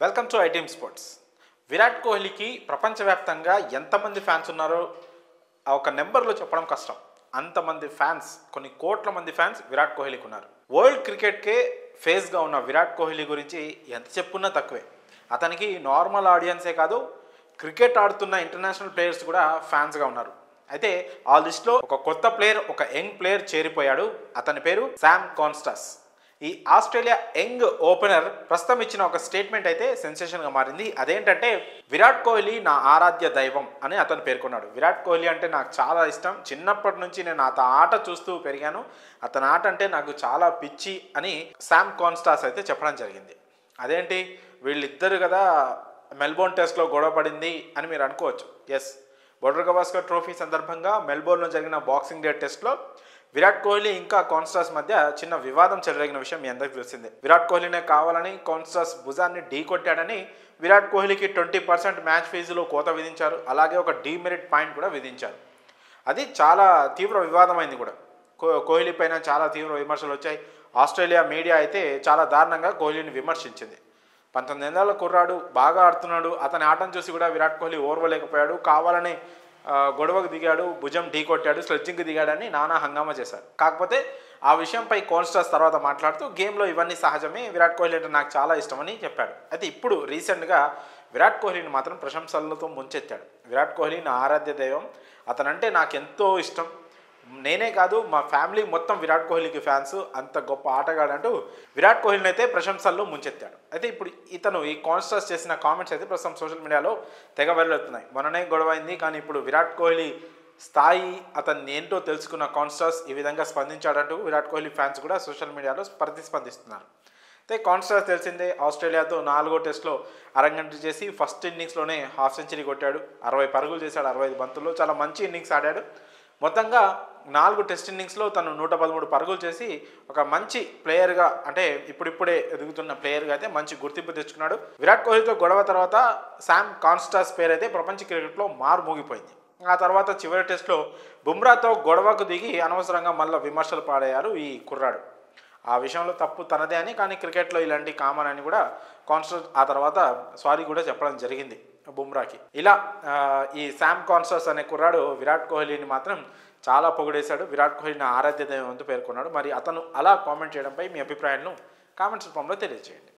Welcome to ఐటీమ్ sports. Virat కోహ్లీకి ప్రపంచవ్యాప్తంగా ఎంతమంది ఫ్యాన్స్ ఉన్నారో ఒక నెంబర్లో చెప్పడం కష్టం. అంతమంది ఫ్యాన్స్, కొన్ని కోట్ల మంది ఫ్యాన్స్ విరాట్ కోహ్లీకి ఉన్నారు. వరల్డ్ క్రికెట్కే ఫేస్గా ఉన్న విరాట్ కోహ్లీ గురించి ఎంత చెప్పున్నా తక్కువే. అతనికి నార్మల్ ఆడియన్సే కాదు, క్రికెట్ ఆడుతున్న ఇంటర్నేషనల్ ప్లేయర్స్ కూడా ఫ్యాన్స్గా ఉన్నారు. అయితే ఆ లిస్ట్లో ఒక కొత్త ప్లేయర్, ఒక యంగ్ ప్లేయర్ చేరిపోయాడు. అతని పేరు శామ్ కాన్స్టాస్. ఈ ఆస్ట్రేలియా యంగ్ ఓపెనర్ ప్రస్తుతం ఇచ్చిన ఒక స్టేట్మెంట్ అయితే సెన్సేషన్గా మారింది. అదేంటంటే, విరాట్ కోహ్లీ నా ఆరాధ్య దైవం అని అతను పేర్కొన్నాడు. విరాట్ కోహ్లీ అంటే నాకు చాలా ఇష్టం, చిన్నప్పటి నుంచి నేను అతని ఆట చూస్తూ పెరిగాను, అతని ఆట అంటే నాకు చాలా పిచ్చి అని శామ్ కాన్స్టాస్ అయితే చెప్పడం జరిగింది. అదేంటి, వీళ్ళిద్దరు కదా మెల్బోర్న్ టెస్ట్లో గొడవ పడింది అని మీరు అనుకోవచ్చు. ఎస్, బోర్డర్ గవాస్కర్ ట్రోఫీ సందర్భంగా మెల్బోర్న్లో జరిగిన బాక్సింగ్ డే టెస్ట్లో విరాట్ కోహ్లీ ఇంకా కాన్స్టాస్ మధ్య చిన్న వివాదం చెలరేగిన విషయం మీ అందరికీ తెలిసిందే. విరాట్ కోహ్లీనే కావాలని కాన్స్టాస్ భుజాన్ని ఢీ కొట్టాడని విరాట్ కోహ్లీకి 20% మ్యాచ్ ఫీజులో కోత విధించారు. అలాగే ఒక డీమెరిట్ పాయింట్ కూడా విధించారు. అది చాలా తీవ్ర వివాదమైంది కూడా. కోహ్లీ పైన చాలా తీవ్ర విమర్శలు వచ్చాయి. ఆస్ట్రేలియా మీడియా అయితే చాలా దారుణంగా కోహ్లీని విమర్శించింది. 19 ఏళ్ల కుర్రాడు, బాగా ఆడుతున్నాడు, అతని ఆటను చూసి కూడా విరాట్ కోహ్లీ ఓర్వలేకపోయాడు, కావాలని గొడవకు దిగాడు, భుజం ఢీ కొట్టాడు, స్లెడ్జింగ్కి దిగాడని నానా హంగామా చేశారు. కాకపోతే ఆ విషయంపై కాన్స్టాస్ తర్వాత మాట్లాడుతూ గేమ్లో ఇవన్నీ సహజమే, విరాట్ కోహ్లీ అంటే నాకు చాలా ఇష్టమని చెప్పాడు. అయితే ఇప్పుడు రీసెంట్గా విరాట్ కోహ్లీని మాత్రం ప్రశంసలతో ముంచెత్తాడు. విరాట్ కోహ్లీ నా ఆరాధ్య దైవం, అతనంటే నాకు ఎంతో ఇష్టం, నేనే కాదు మా ఫ్యామిలీ మొత్తం విరాట్ కోహ్లీకి ఫ్యాన్స్, అంత గొప్ప ఆటగాడంటూ విరాట్ కోహ్లీని అయితే ప్రశంసల్లో ముంచెత్తాడు. అయితే ఇప్పుడు ఇతను ఈ కాన్స్టాస్ చేసిన కామెంట్స్ అయితే ప్రస్తుతం సోషల్ మీడియాలో తెగ వైరల్ అవుతున్నాయి. మొన్ననే గొడవైంది, కానీ ఇప్పుడు విరాట్ కోహ్లీ స్థాయి, అతన్ని ఏంటో తెలుసుకున్న కాన్స్టాస్ ఈ విధంగా స్పందించాడంటూ విరాట్ కోహ్లీ ఫ్యాన్స్ కూడా సోషల్ మీడియాలో ప్రతిస్పందిస్తున్నారు. అయితే కాన్స్టాస్ తెలిసిందే, ఆస్ట్రేలియాతో 4వ టెస్ట్లో అరంగేట్రం చేసి ఫస్ట్ ఇన్నింగ్స్లోనే హాఫ్ సెంచరీ కొట్టాడు, 60 పరుగులు చేశాడు, 65 బంతుల్లో చాలా మంచి ఇన్నింగ్స్ ఆడాడు. మొత్తంగా 4 టెస్ట్ ఇన్నింగ్స్లో తను 113 పరుగులు చేసి ఒక మంచి ప్లేయర్గా, అంటే ఇప్పుడిప్పుడే ఎదుగుతున్న ప్లేయర్గా అయితే మంచి గుర్తింపు తెచ్చుకున్నాడు. విరాట్ కోహ్లీతో గొడవ తర్వాత శామ్ కాన్స్టాస్ పేరు అయితే ప్రపంచ క్రికెట్లో మారుమోగిపోయింది. ఆ తర్వాత చివరి టెస్ట్లో బుమ్రాతో గొడవకు దిగి అనవసరంగా మళ్ళీ విమర్శలు పాడయ్యారు ఈ కుర్రాడు. ఆ విషయంలో తప్పు తనదే అని, కానీ క్రికెట్లో ఇలాంటి కామన్ అని కూడా కాన్స్టాస్ ఆ తర్వాత సారీ కూడా చెప్పడం జరిగింది బుమ్రాకి. ఇలా ఈ శామ్ కాన్స్టాస్ అనే కుర్రాడు విరాట్ కోహ్లీని మాత్రం చాలా పొగిడేశాడు. విరాట్ కోహ్లీని ఆరాధ్య దైవం అంటూ పేర్కొన్నాడు. మరి అతను అలా కామెంట్ చేయడంపై మీ అభిప్రాయాలను కామెంట్స్ రూపంలో తెలియజేయండి.